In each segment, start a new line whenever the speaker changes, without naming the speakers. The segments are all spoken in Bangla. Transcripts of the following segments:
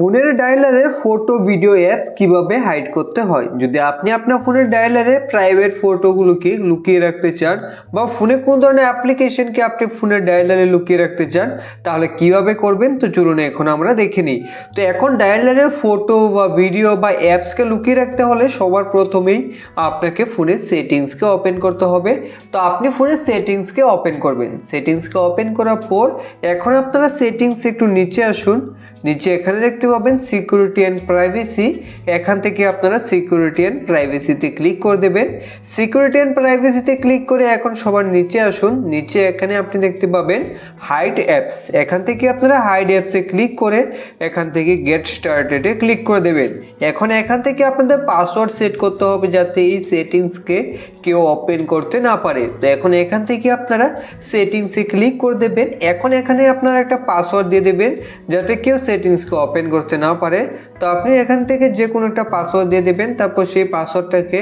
ফোনের ডায়ালারে ফটো ভিডিও অ্যাপস কিভাবে হাইড করতে হয়। যদি আপনি আপনার ফোনের ডায়ালারে প্রাইভেট ফটোগুলোকে লুকিয়ে রাখতে চান বা ফোনে কোন ধরনের অ্যাপ্লিকেশনকে আপনি ফোনের ডায়ালারে লুকিয়ে রাখতে চান তাহলে কিভাবে করবেন, তো চলুন এখন আমরা দেখে নিই। তো এখন ডায়ালারে ফটো বা ভিডিও বা অ্যাপসকে লুকিয়ে রাখতে হলে সবার প্রথমেই আপনাকে ফোনের সেটিংসকে ওপেন করতে হবে। তো আপনি ফোনের সেটিংসকে ওপেন করবেন। সেটিংসকে ওপেন করার পর এখন আপনারা সেটিংস একটু নিচে আসুন। নিচে এখানে দেখতে পাবেন সিকিউরিটি অ্যান্ড প্রাইভেসি। এখান থেকে আপনারা সিকিউরিটি অ্যান্ড প্রাইভেসিতে ক্লিক করে দেবেন। সিকিউরিটি অ্যান্ড প্রাইভেসিতে ক্লিক করে এখন সবার নিচে আসুন। নিচে এখানে আপনি দেখতে পাবেন হাইড অ্যাপস। এখান থেকে আপনারা হাইড অ্যাপসে ক্লিক করে এখান থেকে গেট স্টার্টেডে ক্লিক করে দেবেন। এখন এখান থেকে আপনাদের পাসওয়ার্ড সেট করতে হবে যাতে এই সেটিংসকে কেউ ওপেন করতে না পারে। তো এখন এখান থেকে আপনারা সেটিংসে ক্লিক করে দেবেন। এখন এখানে আপনারা একটা পাসওয়ার্ড দিয়ে দেবেন যাতে কেউ সেটিংসকে ওপেন করতে না পারে। তো আপনি এখান থেকে যে কোনো একটা পাসওয়ার্ড দিয়ে দেবেন, তারপর সেই পাসওয়ার্ডটাকে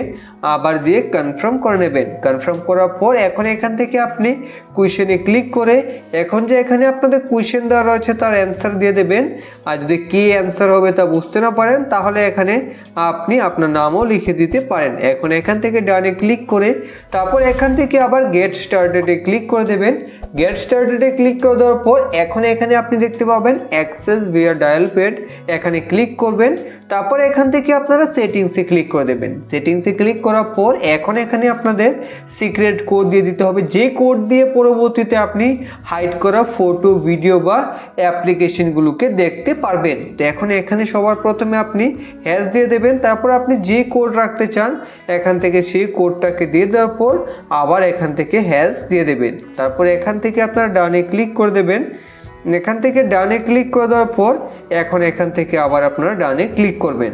আবার দিয়ে কনফার্ম করে নেবেন। কনফার্ম করার পর এখন এখান থেকে আপনি কোয়েশ্চেনে ক্লিক করে এখন যে এখানে আপনাদের কোয়েশ্চেন দেওয়া রয়েছে তার অ্যান্সার দিয়ে দেবেন। আর যদি কী অ্যান্সার হবে তা বুঝতে না পারেন তাহলে এখানে আপনি আপনার নামও লিখে দিতে পারেন। এখন এখান থেকে ডানে ক্লিক করে তারপর এখান থেকে আবার গেট স্টার্টেডে ক্লিক করে দেবেন। গেট স্টার্টেডে ক্লিক করে দেওয়ার পর এখন এখানে আপনি দেখতে পাবেন অ্যাক্সেস ভিয়া ডায়াল প্যাড, এখানে ক্লিক করবেন। তারপর এখান থেকে আপনারা সেটিংসে ক্লিক করে দেবেন। সেটিংসে ক্লিক করার পর এখন এখানে আপনাদের সিক্রেট কোড দিয়ে দিতে হবে, যে কোড দিয়ে পরবর্তীতে আপনি হাইড করা ফটো ভিডিও বা অ্যাপ্লিকেশনগুলোকে দেখতে পারবেন। তো এখন এখানে সবার প্রথমে আপনি হ্যাশ দিয়ে দেবেন। তারপর আপনি যে কোড রাখতে চান এখান থেকে সেই কোডটাকে দিয়ে দেওয়ার পর আবার এখান থেকে হ্যাশ দিয়ে দেবেন। তারপর এখান থেকে আপনারা ডানে ক্লিক করে দেবেন। এখান থেকে ডানে ক্লিক করে দেওয়ার পর এখন এখান থেকে আবার আপনারা ডানে ক্লিক করবেন।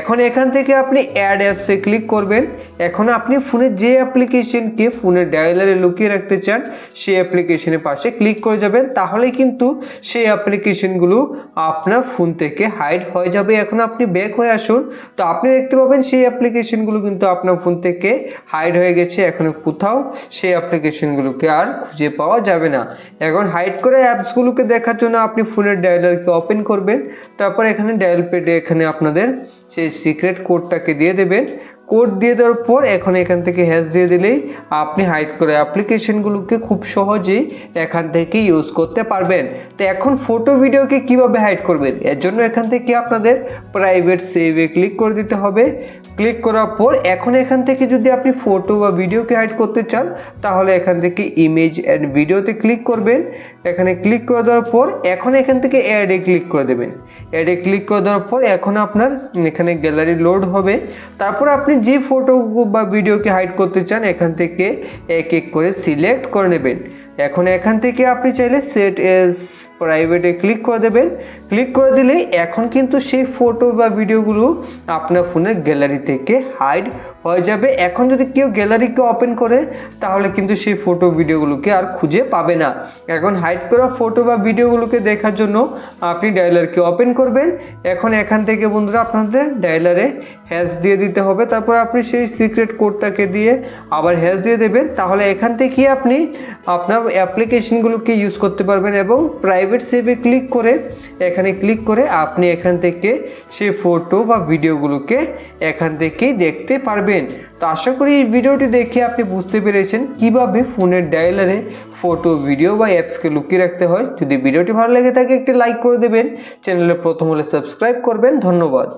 এখন এখান থেকে আপনি অ্যাড অ্যাপসে ক্লিক করবেন। এখন আপনি ফোনের যে অ্যাপ্লিকেশনকে ফোনের ডায়ালারে লুকিয়ে রাখতে চান সেই অ্যাপ্লিকেশনের পাশে ক্লিক করে যাবেন, তাহলে কিন্তু সেই অ্যাপ্লিকেশনগুলো আপনার ফোন থেকে হাইড হয়ে যাবে। এখন আপনি ব্যাক হয়ে আসুন, তো আপনি দেখতে পাবেন সেই অ্যাপ্লিকেশনগুলো কিন্তু আপনার ফোন থেকে হাইড হয়ে গেছে। এখন কোথাও সেই অ্যাপ্লিকেশনগুলোকে আর খুঁজে পাওয়া যাবে না। এখন হাইড করে অ্যাপসগুলোকে দেখার জন্য আপনি ফোনের ডায়ালারকে ওপেন করবেন। তারপর এখানে ডায়াল প্যাডে এখানে আপনাদের সেই সিক্রেট কোডটাকে দিয়ে দেবেন। কোড দিয়ে দেওয়ার পর এখন এখান থেকে হ্যাশ দিয়ে দিলেই আপনি হাইড করে অ্যাপ্লিকেশনগুলোকে খুব সহজেই এখান থেকে ইউজ করতে পারবেন। তো এখন ফটো ভিডিওকে কিভাবে হাইড করবেন, এর জন্য এখান থেকে আপনাদের প্রাইভেট সেভে ক্লিক করে দিতে হবে। ক্লিক করার পর এখন এখান থেকে যদি আপনি ফটো বা ভিডিওকে হাইড করতে চান তাহলে এখান থেকে ইমেজ অ্যান্ড ভিডিওতে ক্লিক করবেন। এখানে ক্লিক করে দেওয়ার পর এখন এখান থেকে অ্যাডে ক্লিক করে দেবেন। অ্যাডে ক্লিক করে দেওয়ার পর এখন আপনার এখানে গ্যালারি লোড হবে। তারপর আপনি যে ফটো বা ভিডিওকে হাইড করতে চান এখান থেকে এক এক করে সিলেক্ট করে নেবেন। এখন এখান থেকে আপনি চাইলে সেট এজ প্রাইভেটে ক্লিক করে দেবেন। ক্লিক করে দিলেই এখন কিন্তু সেই ফটো বা ভিডিওগুলো আপনার ফোনের গ্যালারি থেকে হাইড হয়ে যাবে। এখন যদি কেউ গ্যালারিকে ওপেন করে তাহলে কিন্তু সেই ফটো ভিডিওগুলোকে আর খুঁজে পাবে না। এখন হাইড করা ফটো বা ভিডিওগুলোকে দেখার জন্য আপনি ডায়ালারকে ওপেন করবেন। এখন এখান থেকে বন্ধুরা আপনাদের ডায়ালারে হ্যাশ দিয়ে দিতে হবে। তারপর আপনি সেই সিক্রেট কোডটাকে দিয়ে আবার হ্যাশ দিয়ে দেবেন। তাহলে এখান থেকে আপনি আপনার অ্যাপ্লিকেশনগুলোকে ইউজ করতে পারবেন এবং প্রাইভেট সেভে ক্লিক করে এখানে ক্লিক করে আপনি এখান থেকে সেই ফটো বা ভিডিওগুলোকে এখান থেকেই দেখতে পারবেন। তো আশা করি এই ভিডিওটি দেখে আপনি বুঝতে পেরেছেন কিভাবে ফোনের ডায়ালারে ফটো ভিডিও বা অ্যাপসকে লুকিয়ে রাখতে হয়। যদি ভিডিওটি ভালো লেগে থাকে একটি লাইক করে দেবেন, চ্যানেলে প্রথম হলে সাবস্ক্রাইব করবেন। ধন্যবাদ।